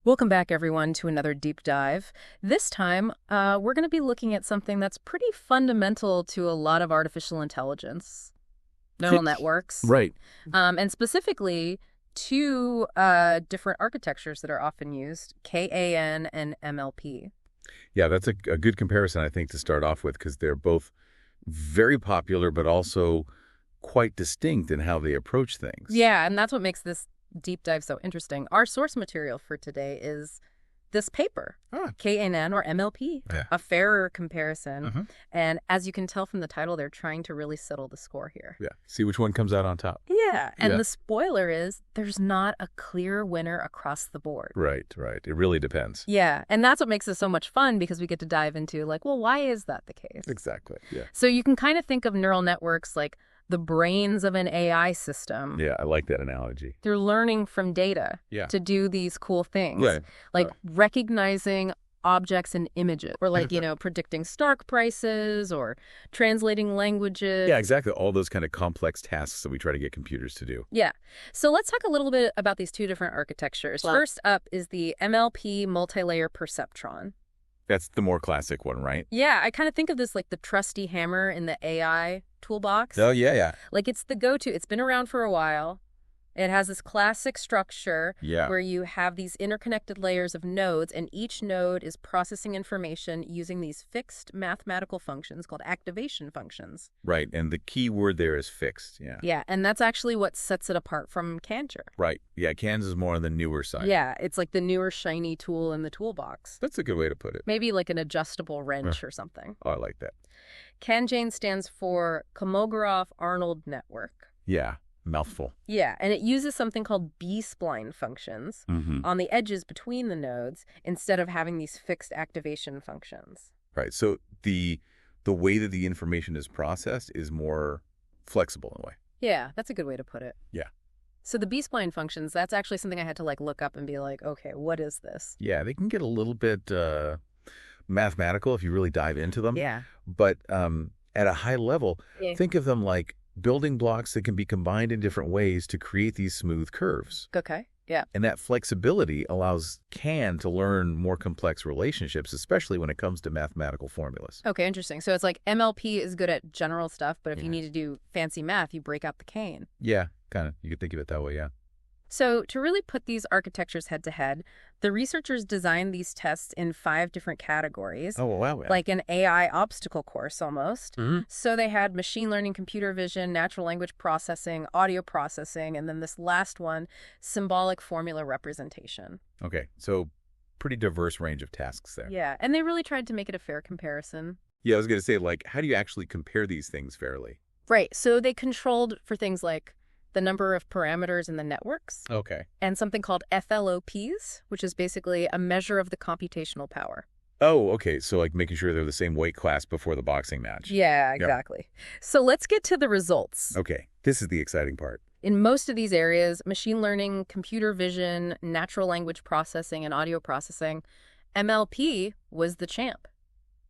Welcome back, everyone, to another deep dive. This time, we're going to be looking at something that's pretty fundamental to a lot of artificial intelligence, neural networks, Right. and specifically two different architectures that are often used, KAN and MLP. Yeah, that's a good comparison, I think, to start off with, because they're both very popular, but also quite distinct in how they approach things. Yeah, and that's what makes this deep dive so interesting. Our source material for today is this paper, KNN or MLP, a fairer comparison. And as you can tell from the title, they're trying to really settle the score here. Yeah, see which one comes out on top. Yeah, and the spoiler is there's not a clear winner across the board. Right. It really depends. Yeah, and that's what makes it so much fun because we get to dive into like, well, why is that the case? Exactly, yeah. So you can kind of think of neural networks like the brains of an AI system. Yeah, I like that analogy. They're learning from data to do these cool things. Right. Like recognizing objects and images, or like, predicting stock prices or translating languages. Yeah, exactly. All those kind of complex tasks that we try to get computers to do. Yeah. So let's talk a little bit about these two different architectures. First up is the MLP multi-layer perceptron. That's the more classic one, right? Yeah, I kind of think of this like the trusty hammer in the AI toolbox. Oh, yeah. Like it's the go-to. It's been around for a while. It has this classic structure where you have these interconnected layers of nodes, and each node is processing information using these fixed mathematical functions called activation functions. Right, and the key word there is fixed, Yeah, and that's actually what sets it apart from Kancher. Right, yeah, CANs is more on the newer side. Yeah, it's like the newer shiny tool in the toolbox. That's a good way to put it. Maybe like an adjustable wrench or something. Oh, I like that. Kanjane stands for Kolmogorov Arnold Network. Yeah. Mouthful. Yeah, and it uses something called B-spline functions on the edges between the nodes instead of having these fixed activation functions. Right, so the way that the information is processed is more flexible in a way. Yeah, that's a good way to put it. Yeah. So the B-spline functions, that's actually something I had to like look up and be like, okay, what is this? Yeah, they can get a little bit mathematical if you really dive into them. Yeah. But at a high level, think of them like building blocks that can be combined in different ways to create these smooth curves. Okay, yeah. And that flexibility allows CAN to learn more complex relationships, especially when it comes to mathematical formulas. Okay, interesting. So it's like MLP is good at general stuff, but if you need to do fancy math, you break out the cane. Yeah, kind of. You could think of it that way, yeah. So to really put these architectures head to head, the researchers designed these tests in 5 different categories. Oh, wow. Like an AI obstacle course almost. So they had machine learning, computer vision, natural language processing, audio processing, and then this last one, symbolic formula representation. Okay, so pretty diverse range of tasks there. Yeah, and they really tried to make it a fair comparison. Yeah, I was going to say, like, how do you actually compare these things fairly? Right, so they controlled for things like the number of parameters in the networks. Okay. And something called FLOPs, which is basically a measure of the computational power. Oh, okay. So like making sure they're the same weight class before the boxing match. Yeah, exactly. So let's get to the results. Okay. This is the exciting part. In most of these areas, machine learning, computer vision, natural language processing, and audio processing, MLP was the champ.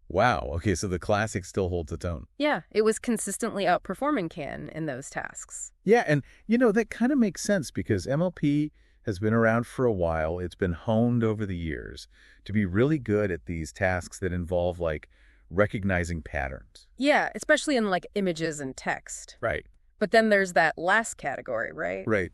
Wow. Okay, so the classic still holds its own. Yeah, it was consistently outperforming CAN in those tasks. Yeah, and that kind of makes sense because MLP has been around for a while. It's been honed over the years to be really good at these tasks that involve like recognizing patterns. Yeah, especially in like images and text. Right. But then there's that last category, right? Right.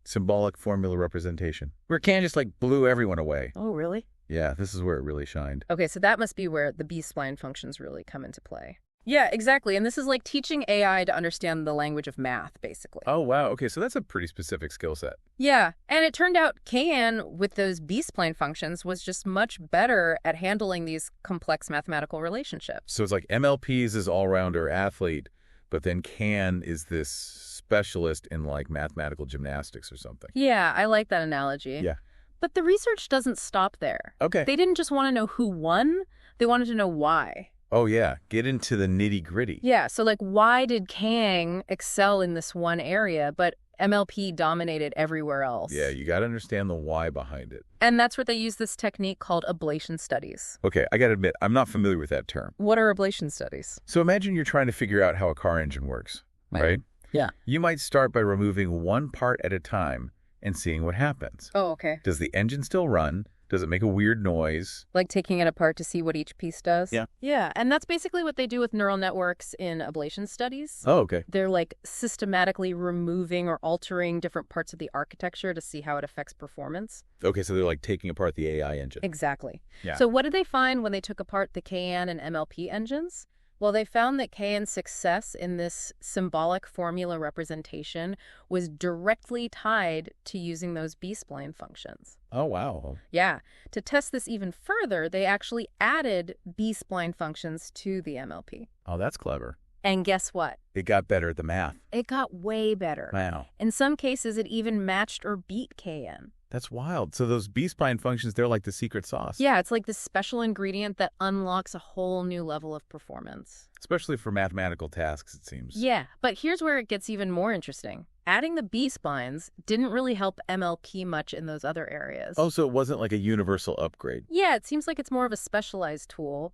Symbolic formula representation. Where CAN just like blew everyone away. Oh, really? Yeah, this is where it really shined. Okay, so that must be where the B-spline functions really come into play. Yeah, exactly. And this is like teaching AI to understand the language of math, basically. Oh, wow. Okay, so that's a pretty specific skill set. Yeah, and it turned out KN with those B-spline functions was just much better at handling these complex mathematical relationships. So it's like MLPs is all-rounder athlete, but then CAN is this specialist in like mathematical gymnastics or something. Yeah, I like that analogy. Yeah. But the research doesn't stop there. Okay. They didn't just want to know who won, they wanted to know why. Oh, yeah. Get into the nitty-gritty. Yeah, so like why did Kang excel in this one area, but MLP dominated everywhere else? Yeah, you got to understand the why behind it. And that's where they use this technique called ablation studies. Okay, I got to admit, I'm not familiar with that term. What are ablation studies? So imagine you're trying to figure out how a car engine works, right? Yeah. You might start by removing one part at a time and seeing what happens. Oh, okay. Does the engine still run? Does it make a weird noise? Like taking it apart to see what each piece does? Yeah. Yeah, and that's basically what they do with neural networks in ablation studies. Oh, okay. They're like systematically removing or altering different parts of the architecture to see how it affects performance. Okay, so they're like taking apart the AI engine. Exactly. Yeah. So what did they find when they took apart the KN and MLP engines? Well, they found that KN's success in this symbolic formula representation was directly tied to using those B-spline functions. Oh, wow. Yeah. To test this even further, they actually added B-spline functions to the MLP. Oh, that's clever. And guess what? It got better at the math. It got way better. Wow. In some cases, it even matched or beat KN. That's wild. So those B-spline functions, they're like the secret sauce. Yeah, it's like this special ingredient that unlocks a whole new level of performance. Especially for mathematical tasks, it seems. Yeah, but here's where it gets even more interesting. Adding the B-splines didn't really help MLP much in those other areas. Oh, so it wasn't like a universal upgrade. Yeah, it seems like it's more of a specialized tool.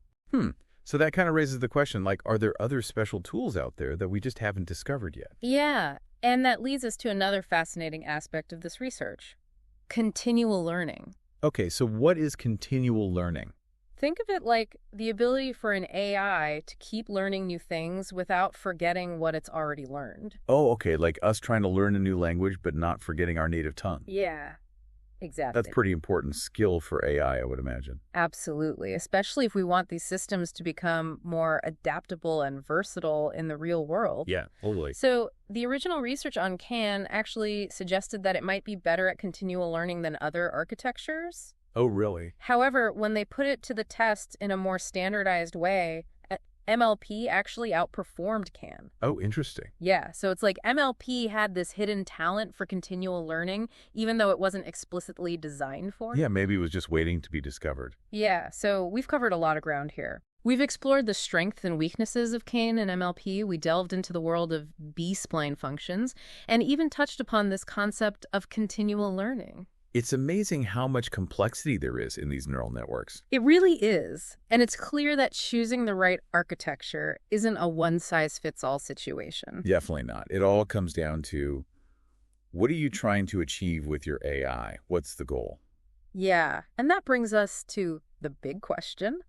So that kind of raises the question, like, are there other special tools out there that we just haven't discovered yet? Yeah, and that leads us to another fascinating aspect of this research. Continual learning. Okay, so what is continual learning? Think of it like the ability for an AI to keep learning new things without forgetting what it's already learned. Oh, okay, like us trying to learn a new language but not forgetting our native tongue. Yeah, exactly. That's pretty important skill for AI, I would imagine. Absolutely, especially if we want these systems to become more adaptable and versatile in the real world. Yeah, totally. So the original research on CAN actually suggested that it might be better at continual learning than other architectures. Oh, really? However, when they put it to the test in a more standardized way, MLP actually outperformed CAN. Oh, interesting. Yeah, so it's like MLP had this hidden talent for continual learning, even though it wasn't explicitly designed for it. Yeah, maybe it was just waiting to be discovered. Yeah, so we've covered a lot of ground here. We've explored the strengths and weaknesses of CAN and MLP. We delved into the world of B-spline functions and even touched upon this concept of continual learning. It's amazing how much complexity there is in these neural networks. It really is. And it's clear that choosing the right architecture isn't a one-size-fits-all situation. Definitely not. It all comes down to, what are you trying to achieve with your AI? What's the goal? Yeah, and that brings us to the big question.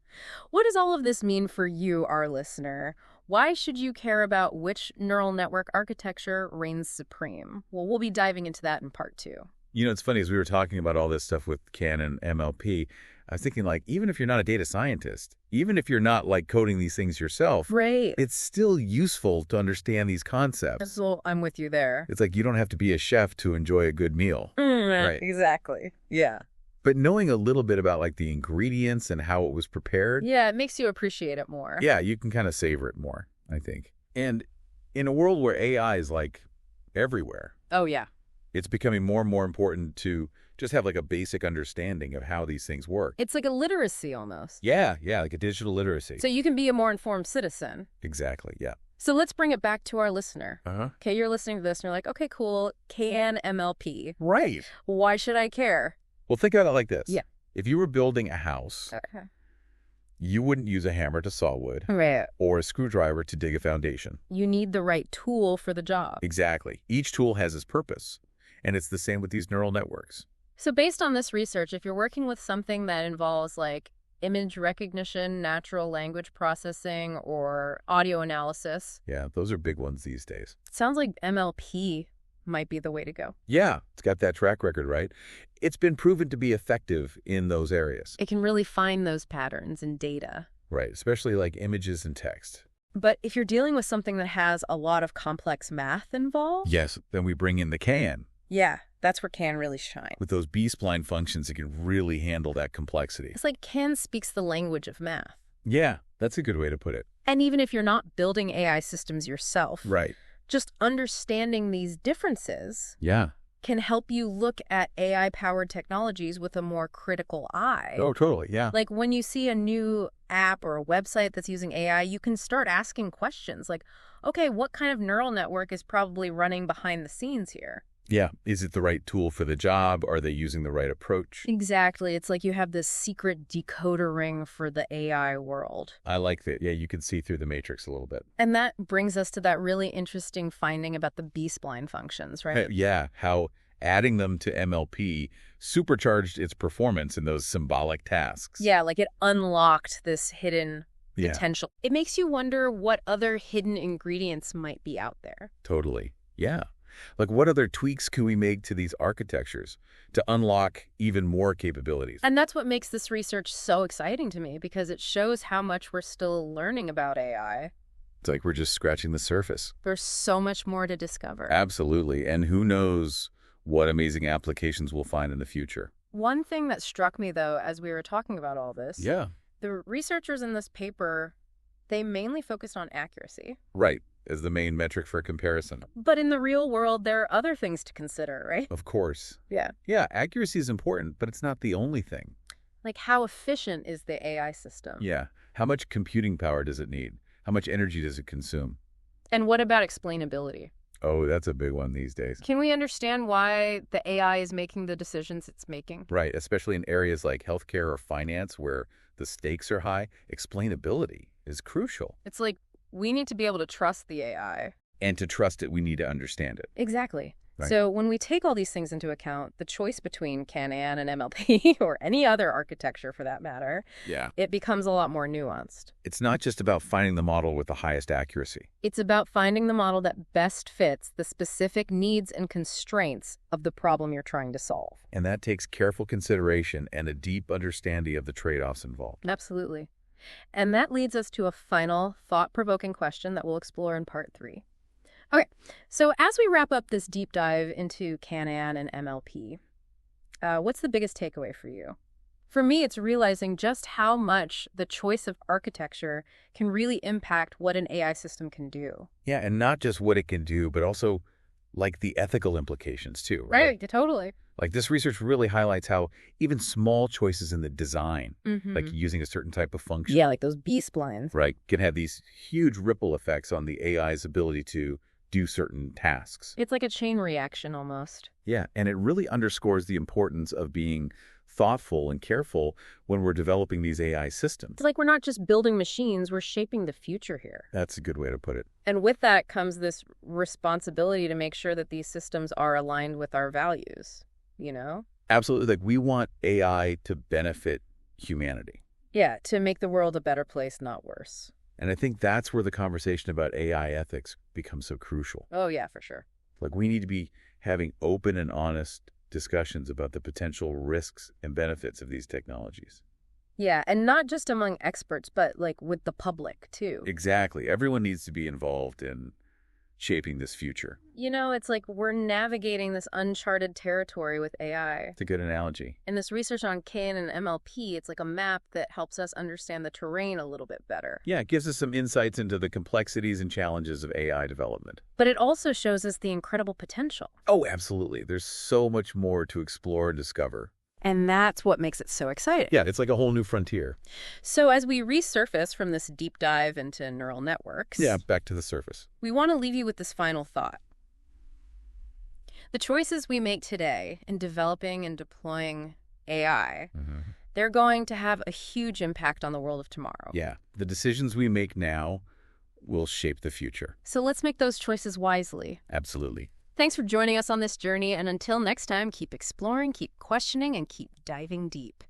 What does all of this mean for you, our listener? Why should you care about which neural network architecture reigns supreme? Well, we'll be diving into that in part 2. You know, it's funny, as we were talking about all this stuff with CAN and MLP, I was thinking, like, even if you're not a data scientist, even if you're not, like, coding these things yourself, right, it's still useful to understand these concepts. So I'm with you there. It's like you don't have to be a chef to enjoy a good meal. Right. Exactly. Yeah. But knowing a little bit about, like, the ingredients and how it was prepared. Yeah, it makes you appreciate it more. Yeah, you can kind of savor it more, I think. And in a world where AI is, like, everywhere. Oh, yeah. It's becoming more and more important to just have like a basic understanding of how these things work. It's like a literacy almost. Yeah, like a digital literacy. So you can be a more informed citizen. Exactly, yeah. So let's bring it back to our listener. Uh-huh. Okay, you're listening to this and you're like, okay, cool, CAN MLP. Right. Why should I care? Well, think about it like this. Yeah. If you were building a house, okay, you wouldn't use a hammer to saw wood. Right. Or a screwdriver to dig a foundation. You need the right tool for the job. Exactly. Each tool has its purpose. And it's the same with these neural networks. So based on this research, if you're working with something that involves like image recognition, natural language processing, or audio analysis. Yeah, those are big ones these days. It sounds like MLP might be the way to go. Yeah, it's got that track record, right? It's been proven to be effective in those areas. It can really find those patterns in data. Right, especially like images and text. But if you're dealing with something that has a lot of complex math involved... Yes, then we bring in the CAN. Yeah, that's where CAN really shines. With those B-spline functions, it can really handle that complexity. It's like CAN speaks the language of math. Yeah, that's a good way to put it. And even if you're not building AI systems yourself, right, just understanding these differences can help you look at AI-powered technologies with a more critical eye. Oh, totally, yeah. Like when you see a new app or a website that's using AI, you can start asking questions like, okay, what kind of neural network is probably running behind the scenes here? Yeah. Is it the right tool for the job? Are they using the right approach? Exactly. It's like you have this secret decoder ring for the AI world. I like that. Yeah, you can see through the matrix a little bit. And that brings us to that really interesting finding about the B-spline functions, right? Yeah, how Adding them to MLP supercharged its performance in those symbolic tasks. Yeah, like it unlocked this hidden potential. It makes you wonder what other hidden ingredients might be out there. Totally. Yeah. Like, what other tweaks can we make to these architectures to unlock even more capabilities? And that's what makes this research so exciting to me, because it shows how much we're still learning about AI. It's like we're just scratching the surface. There's so much more to discover. Absolutely. And who knows what amazing applications we'll find in the future. One thing that struck me, though, as we were talking about all this, Yeah. the researchers in this paper, they mainly focused on accuracy. Right, as the main metric for comparison. But in the real world, there are other things to consider, right? Of course. Yeah. Yeah, accuracy is important, but it's not the only thing. Like, how efficient is the AI system? Yeah. How much computing power does it need? How much energy does it consume? And what about explainability? Oh, that's a big one these days. Can we understand why the AI is making the decisions it's making? Right, especially in areas like healthcare or finance where the stakes are high. Explainability is crucial. It's like we need to be able to trust the AI. And to trust it, we need to understand it. Exactly. Right. So when we take all these things into account, the choice between Can-An and MLP, or any other architecture for that matter, it becomes a lot more nuanced. It's not just about finding the model with the highest accuracy. It's about finding the model that best fits the specific needs and constraints of the problem you're trying to solve. And that takes careful consideration and a deep understanding of the trade-offs involved. Absolutely. And that leads us to a final thought-provoking question that we'll explore in part 3. Okay, so as we wrap up this deep dive into Can-An and MLP, what's the biggest takeaway for you? For me, it's realizing just how much the choice of architecture can really impact what an AI system can do. Yeah, and not just what it can do, but also like the ethical implications too, right? Right, totally. Like this research really highlights how even small choices in the design, like using a certain type of function, Yeah, like those B-splines. right, can have these huge ripple effects on the AI's ability to do certain tasks. It's like a chain reaction almost. Yeah, and it really underscores the importance of being thoughtful and careful when we're developing these AI systems. It's like we're not just building machines, we're shaping the future here. That's a good way to put it. And with that comes this responsibility to make sure that these systems are aligned with our values, you know? Absolutely. Like we want AI to benefit humanity. Yeah, to make the world a better place, not worse. And I think that's where the conversation about AI ethics becomes so crucial. Oh, yeah, for sure. Like we need to be having open and honest discussions about the potential risks and benefits of these technologies. Yeah, and not just among experts, but like with the public too. Exactly. Everyone needs to be involved in shaping this future. You know, it's like we're navigating this uncharted territory with AI. It's a good analogy. In this research on Can and MLP, it's like a map that helps us understand the terrain a little bit better. Yeah, it gives us some insights into the complexities and challenges of AI development. But it also shows us the incredible potential. Oh, absolutely. There's so much more to explore and discover. And that's what makes it so exciting. Yeah, it's like a whole new frontier. So as we resurface from this deep dive into neural networks, back to the surface, we want to leave you with this final thought. The choices we make today in developing and deploying AI, they're going to have a huge impact on the world of tomorrow. Yeah, the decisions we make now will shape the future. So let's make those choices wisely. Absolutely. Thanks for joining us on this journey, and until next time, keep exploring, keep questioning, and keep diving deep.